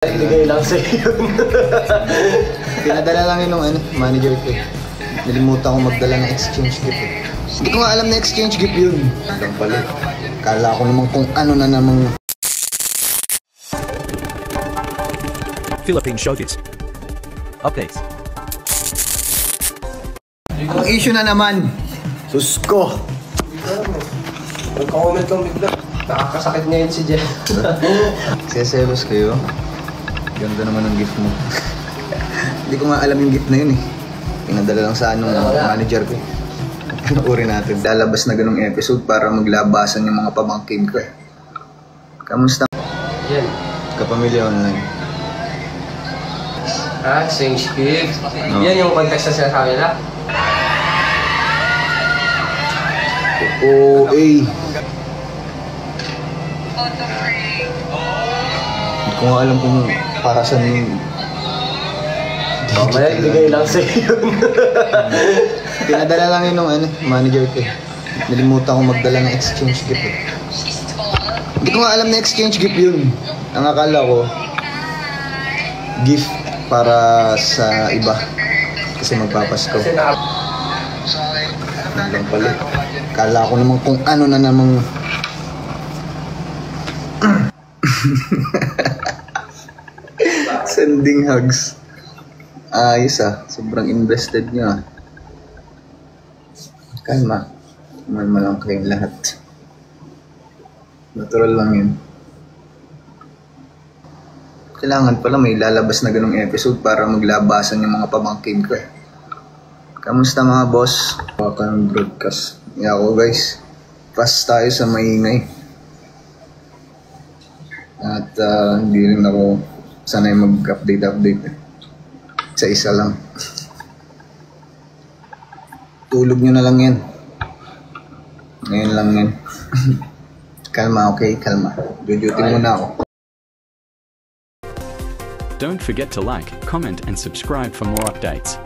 Ibigay lang sa'yo yun. Pinadala lang yun ng manager ko. Nalimutan ko magdala ng exchange gift eh. Hindi ko nga alam na exchange gift yun. Alam pala. Kala ko naman kung ano na namang... Philippine Showbiz Updates. Ang issue na naman. Sus ko. Nagka-comment lang bigla. Nakakasakit ngayon si Jeff. Seselos kayo. Ganda naman ang gift mo. Hindi ko nga alam yung gift na yun eh. Pinadala lang sa manager ko. Panuorin natin. Lalabas na ganung episode para maglabasan yung mga pamangkin ko eh. Kamusta? Yan. Kapamilya online. Exchange gift. No. Yan yung context na sinasabi na. Oo, eh. Hindi ko nga alam kung para saan yung... Mamaya ibigay lang sa'yo yun. Pinadala lang yun ng manager ko. Nalimutan ko magdala ng exchange gift eh. Hindi ko nga alam na exchange gift yun. Ang akala ko, gift para sa iba. Kasi magpapasko. Kasi Lang pala. Kala ko naman kung ano na namang... Sending hugs. Ayos ah. Sobrang invested nyo ah. Kalma. Kumalma lang kayong lahat. Natural lang yun. Kailangan pala may lalabas na ganung episode para maglabasan yung mga pamangkin ko eh. Kamusta mga boss? Baka ng broadcast. Ako guys. Fast tayo sa maingay. At hindi rin ako sanay mag-update eh. Sa isa lang. Tulog nyo na lang yan. Ngayon lang yan. Kalma, okay? Kalma. Dudutin muna ako. Don't forget to like, comment and subscribe for more updates.